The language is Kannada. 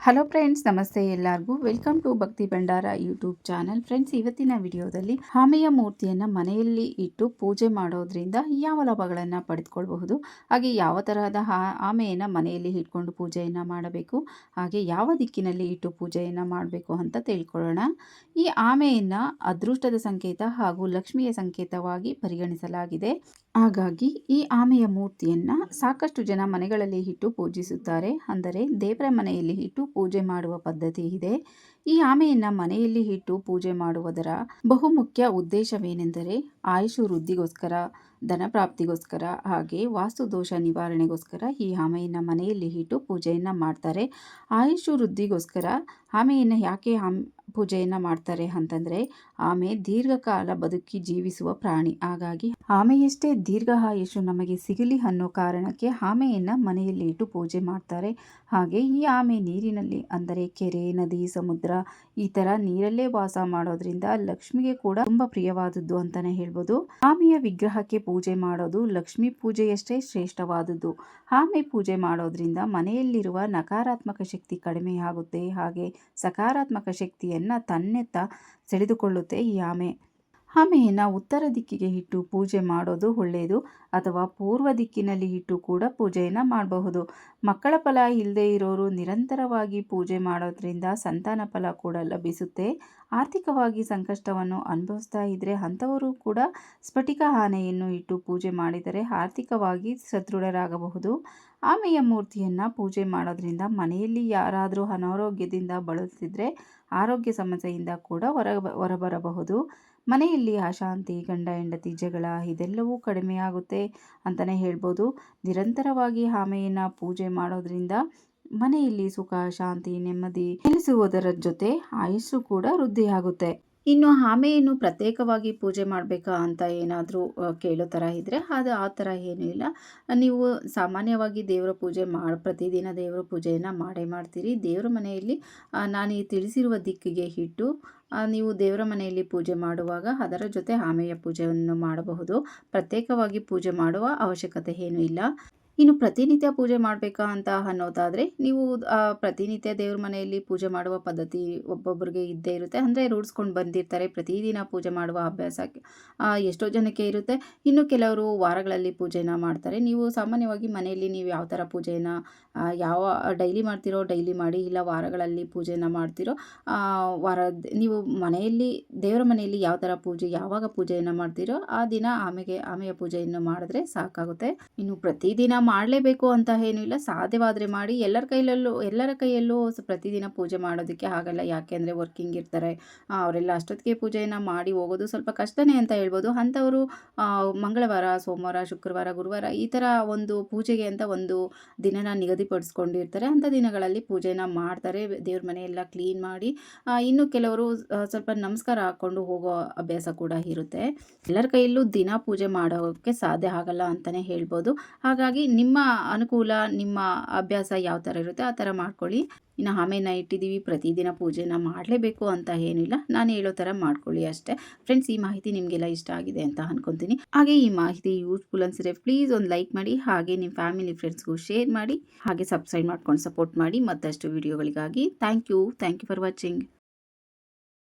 ಹಲೋ ಫ್ರೆಂಡ್ಸ್, ನಮಸ್ತೆ ಎಲ್ಲರಿಗೂ. ವೆಲ್ಕಮ್ ಟು ಭಕ್ತಿ ಭಂಡಾರ ಯೂಟ್ಯೂಬ್ ಚಾನಲ್. ಫ್ರೆಂಡ್ಸ್, ಇವತ್ತಿನ ವಿಡಿಯೋದಲ್ಲಿ ಆಮೆಯ ಮೂರ್ತಿಯನ್ನು ಮನೆಯಲ್ಲಿ ಇಟ್ಟು ಪೂಜೆ ಮಾಡೋದ್ರಿಂದ ಯಾವ ಲಾಭಗಳನ್ನು ಪಡೆದುಕೊಳ್ಳಬಹುದು, ಹಾಗೆ ಯಾವ ತರಹದ ಆಮೆಯನ್ನು ಮನೆಯಲ್ಲಿ ಇಟ್ಕೊಂಡು ಪೂಜೆಯನ್ನು ಮಾಡಬೇಕು, ಹಾಗೆ ಯಾವ ದಿಕ್ಕಿನಲ್ಲಿ ಇಟ್ಟು ಪೂಜೆಯನ್ನು ಮಾಡಬೇಕು ಅಂತ ತಿಳ್ಕೊಳ್ಳೋಣ. ಈ ಆಮೆಯನ್ನು ಅದೃಷ್ಟದ ಸಂಕೇತ ಹಾಗೂ ಲಕ್ಷ್ಮಿಯ ಸಂಕೇತವಾಗಿ ಪರಿಗಣಿಸಲಾಗಿದೆ. ಹಾಗಾಗಿ ಈ ಆಮೆಯ ಮೂರ್ತಿಯನ್ನು ಸಾಕಷ್ಟು ಜನ ಮನೆಗಳಲ್ಲಿ ಇಟ್ಟು ಪೂಜಿಸುತ್ತಾರೆ. ಅಂದರೆ ದೇವರ ಮನೆಯಲ್ಲಿ ಇಟ್ಟು ಪೂಜೆ ಮಾಡುವ ಪದ್ಧತಿ ಇದೆ. ಈ ಆಮೆಯನ್ನು ಮನೆಯಲ್ಲಿ ಇಟ್ಟು ಪೂಜೆ ಮಾಡುವುದರ ಬಹುಮುಖ್ಯ ಉದ್ದೇಶವೇನೆಂದರೆ ಆಯುಷು ವೃದ್ಧಿಗೋಸ್ಕರ, ಧನಪ್ರಾಪ್ತಿಗೋಸ್ಕರ, ಹಾಗೆ ವಾಸ್ತುದೋಷ ನಿವಾರಣೆಗೋಸ್ಕರ ಈ ಆಮೆಯನ್ನು ಮನೆಯಲ್ಲಿ ಇಟ್ಟು ಪೂಜೆಯನ್ನು ಮಾಡ್ತಾರೆ. ಆಯುಷು ವೃದ್ಧಿಗೋಸ್ಕರ ಆಮೆಯನ್ನು ಯಾಕೆ ಪೂಜೆಯನ್ನು ಮಾಡ್ತಾರೆ ಅಂತಂದರೆ, ಆಮೆ ದೀರ್ಘಕಾಲ ಬದುಕಿ ಜೀವಿಸುವ ಪ್ರಾಣಿ. ಹಾಗಾಗಿ ಆಮೆಯಷ್ಟೇ ದೀರ್ಘ ಆಯುಷು ನಮಗೆ ಸಿಗಲಿ ಅನ್ನೋ ಕಾರಣಕ್ಕೆ ಆಮೆಯನ್ನು ಮನೆಯಲ್ಲಿ ಇಟ್ಟು ಪೂಜೆ ಮಾಡ್ತಾರೆ. ಹಾಗೆ ಈ ಆಮೆ ನೀರಿನಲ್ಲಿ, ಅಂದರೆ ಕೆರೆ, ನದಿ, ಸಮುದ್ರ ಈ ಥರ ನೀರಲ್ಲೇ ವಾಸ ಮಾಡೋದ್ರಿಂದ ಲಕ್ಷ್ಮಿಗೆ ಕೂಡ ತುಂಬ ಪ್ರಿಯವಾದದ್ದು ಅಂತಲೇ ಹೇಳ್ಬೋದು. ಆಮೆಯ ವಿಗ್ರಹಕ್ಕೆ ಪೂಜೆ ಮಾಡೋದು ಲಕ್ಷ್ಮೀ ಪೂಜೆಯಷ್ಟೇ ಶ್ರೇಷ್ಠವಾದದ್ದು. ಆಮೆ ಪೂಜೆ ಮಾಡೋದ್ರಿಂದ ಮನೆಯಲ್ಲಿರುವ ನಕಾರಾತ್ಮಕ ಶಕ್ತಿ ಕಡಿಮೆಯಾಗುತ್ತೆ, ಹಾಗೆ ಸಕಾರಾತ್ಮಕ ಶಕ್ತಿಯನ್ನು ತನ್ನೆತ್ತ ಸೆಳೆದುಕೊಳ್ಳುತ್ತೆ ಈ ಆಮೆ. ಆಮೆಯನ್ನು ಉತ್ತರ ದಿಕ್ಕಿಗೆ ಇಟ್ಟು ಪೂಜೆ ಮಾಡೋದು ಒಳ್ಳೆಯದು, ಅಥವಾ ಪೂರ್ವ ದಿಕ್ಕಿನಲ್ಲಿ ಇಟ್ಟು ಕೂಡ ಪೂಜೆಯನ್ನು ಮಾಡಬಹುದು. ಮಕ್ಕಳ ಫಲ ಇಲ್ಲದೆ ಇರೋರು ನಿರಂತರವಾಗಿ ಪೂಜೆ ಮಾಡೋದ್ರಿಂದ ಸಂತಾನ ಫಲ ಕೂಡ ಲಭಿಸುತ್ತೆ. ಆರ್ಥಿಕವಾಗಿ ಸಂಕಷ್ಟವನ್ನು ಅನುಭವಿಸ್ತಾ ಇದ್ದರೆ ಅಂಥವರು ಕೂಡ ಸ್ಫಟಿಕ ಆನೆಯನ್ನು ಇಟ್ಟು ಪೂಜೆ ಮಾಡಿದರೆ ಆರ್ಥಿಕವಾಗಿ ಸದೃಢರಾಗಬಹುದು. ಆಮೆಯ ಮೂರ್ತಿಯನ್ನು ಪೂಜೆ ಮಾಡೋದ್ರಿಂದ ಮನೆಯಲ್ಲಿ ಯಾರಾದರೂ ಅನಾರೋಗ್ಯದಿಂದ ಬಳಲುತ್ತಿದ್ದರೆ ಆರೋಗ್ಯ ಸಮಸ್ಯೆಯಿಂದ ಕೂಡ ಹೊರಬರಬಹುದು. ಮನೆಯಲ್ಲಿ ಅಶಾಂತಿ, ಗಂಡ ಹೆಂಡತಿ ಜಗಳ ಇದೆಲ್ಲವೂ ಕಡಿಮೆಯಾಗುತ್ತೆ ಅಂತಲೇ ಹೇಳ್ಬೋದು. ನಿರಂತರವಾಗಿ ಆಮೆಯನ್ನು ಪೂಜೆ ಮಾಡೋದ್ರಿಂದ ಮನೆಯಲ್ಲಿ ಸುಖ, ಶಾಂತಿ, ನೆಮ್ಮದಿ ನೆಲೆಸುವುದರ ಜೊತೆ ಆಯುಸ್ಸು ಕೂಡ ವೃದ್ಧಿಯಾಗುತ್ತೆ. ಇನ್ನು ಆಮೆಯನ್ನು ಪ್ರತ್ಯೇಕವಾಗಿ ಪೂಜೆ ಮಾಡಬೇಕಾ ಅಂತ ಏನಾದರೂ ಕೇಳೋ ಥರ ಇದ್ದರೆ ಅದು ಆ ಥರ ಏನೂ ಇಲ್ಲ. ನೀವು ಸಾಮಾನ್ಯವಾಗಿ ದೇವರ ಪೂಜೆ ಪ್ರತಿದಿನ ದೇವರ ಪೂಜೆಯನ್ನು ಮಾಡೇ ಮಾಡ್ತೀರಿ. ದೇವರ ಮನೆಯಲ್ಲಿ ನಾನು ಈ ತಿಳಿಸಿರುವ ದಿಕ್ಕಿಗೆ ಇಟ್ಟು ನೀವು ದೇವರ ಮನೆಯಲ್ಲಿ ಪೂಜೆ ಮಾಡುವಾಗ ಅದರ ಜೊತೆ ಆಮೆಯ ಪೂಜೆಯನ್ನು ಮಾಡಬಹುದು. ಪ್ರತ್ಯೇಕವಾಗಿ ಪೂಜೆ ಮಾಡುವ ಅವಶ್ಯಕತೆ ಏನೂ ಇಲ್ಲ. ಇನ್ನು ಪ್ರತಿನಿತ್ಯ ಪೂಜೆ ಮಾಡಬೇಕಾ ಅಂತ ಅನ್ನೋದಾದರೆ, ನೀವು ಪ್ರತಿನಿತ್ಯ ದೇವ್ರ ಮನೆಯಲ್ಲಿ ಪೂಜೆ ಮಾಡುವ ಪದ್ಧತಿ ಒಬ್ಬೊಬ್ಬರಿಗೆ ಇದ್ದೇ ಇರುತ್ತೆ. ಅಂದರೆ ರೂಢಿಸ್ಕೊಂಡು ಬಂದಿರ್ತಾರೆ, ಪ್ರತಿದಿನ ಪೂಜೆ ಮಾಡುವ ಅಭ್ಯಾಸ ಎಷ್ಟೋ ಜನಕ್ಕೆ ಇರುತ್ತೆ. ಇನ್ನು ಕೆಲವರು ವಾರಗಳಲ್ಲಿ ಪೂಜೆನ ಮಾಡ್ತಾರೆ. ನೀವು ಸಾಮಾನ್ಯವಾಗಿ ಮನೆಯಲ್ಲಿ ನೀವು ಯಾವ ಥರ ಪೂಜೆಯನ್ನು ಯಾವ ಡೈಲಿ ಮಾಡ್ತಿರೋ ಡೈಲಿ ಮಾಡಿ, ಇಲ್ಲ ವಾರಗಳಲ್ಲಿ ಪೂಜೆನ ಮಾಡ್ತಿರೋ ನೀವು ಮನೆಯಲ್ಲಿ ದೇವರ ಮನೆಯಲ್ಲಿ ಯಾವ ಥರ ಪೂಜೆ ಯಾವಾಗ ಪೂಜೆಯನ್ನು ಮಾಡ್ತೀರೋ ಆ ದಿನ ಆಮೆಯ ಪೂಜೆಯನ್ನು ಮಾಡಿದ್ರೆ ಸಾಕಾಗುತ್ತೆ. ಇನ್ನು ಪ್ರತಿದಿನ ಮಾಡಲೇಬೇಕು ಅಂತ ಏನೂ ಇಲ್ಲ, ಸಾಧ್ಯವಾದರೆ ಮಾಡಿ. ಎಲ್ಲರ ಕೈಯಲ್ಲೂ ಪ್ರತಿದಿನ ಪೂಜೆ ಮಾಡೋದಕ್ಕೆ ಆಗಲ್ಲ. ಯಾಕೆಂದರೆ ವರ್ಕಿಂಗ್ ಇರ್ತಾರೆ, ಅವರೆಲ್ಲ ಅಷ್ಟೊತ್ತಿಗೆ ಪೂಜೆಯನ್ನು ಮಾಡಿ ಹೋಗೋದು ಸ್ವಲ್ಪ ಕಷ್ಟನೇ ಅಂತ ಹೇಳ್ಬೋದು. ಅಂಥವರು ಮಂಗಳವಾರ, ಸೋಮವಾರ, ಶುಕ್ರವಾರ, ಗುರುವಾರ ಈ ಥರ ಒಂದು ಪೂಜೆಗೆ ಅಂತ ಒಂದು ದಿನನ ನಿಗದಿಪಡಿಸ್ಕೊಂಡಿರ್ತಾರೆ. ಅಂಥ ದಿನಗಳಲ್ಲಿ ಪೂಜೆನ ಮಾಡ್ತಾರೆ, ದೇವ್ರ ಮನೆಯೆಲ್ಲ ಕ್ಲೀನ್ ಮಾಡಿ. ಇನ್ನು ಕೆಲವರು ಸ್ವಲ್ಪ ನಮಸ್ಕಾರ ಹಾಕ್ಕೊಂಡು ಹೋಗೋ ಅಭ್ಯಾಸ ಕೂಡ ಇರುತ್ತೆ. ಎಲ್ಲರ ಕೈಯಲ್ಲೂ ದಿನ ಪೂಜೆ ಮಾಡೋಕ್ಕೆ ಸಾಧ್ಯ ಆಗಲ್ಲ ಅಂತಲೇ ಹೇಳ್ಬೋದು. ಹಾಗಾಗಿ ನಿಮ್ಮ ಅನುಕೂಲ, ನಿಮ್ಮ ಅಭ್ಯಾಸ ಯಾವ ಥರ ಇರುತ್ತೆ ಆ ಥರ ಮಾಡ್ಕೊಳ್ಳಿ. ಇನ್ನು ಆಮೆನ ಇಟ್ಟಿದ್ದೀವಿ, ಪ್ರತಿದಿನ ಪೂಜೆನ ಮಾಡಲೇಬೇಕು ಅಂತ ಏನಿಲ್ಲ, ನಾನು ಹೇಳೋ ಥರ ಮಾಡ್ಕೊಳ್ಳಿ ಅಷ್ಟೇ. ಫ್ರೆಂಡ್ಸ್, ಈ ಮಾಹಿತಿ ನಿಮಗೆಲ್ಲ ಇಷ್ಟ ಆಗಿದೆ ಅಂತ ಅನ್ಕೊತೀನಿ. ಹಾಗೆ ಈ ಮಾಹಿತಿ ಯೂಸ್ಫುಲ್ ಅನಿಸಿದ್ರೆ ಪ್ಲೀಸ್ ಒಂದು ಲೈಕ್ ಮಾಡಿ, ಹಾಗೆ ನಿಮ್ಮ ಫ್ಯಾಮಿಲಿ ಫ್ರೆಂಡ್ಸ್ಗೂ ಶೇರ್ ಮಾಡಿ, ಹಾಗೆ ಸಬ್ಸ್ಕ್ರೈಬ್ ಮಾಡ್ಕೊಂಡು ಸಪೋರ್ಟ್ ಮಾಡಿ ಮತ್ತಷ್ಟು ವಿಡಿಯೋಗಳಿಗಾಗಿ. Thank you for watching.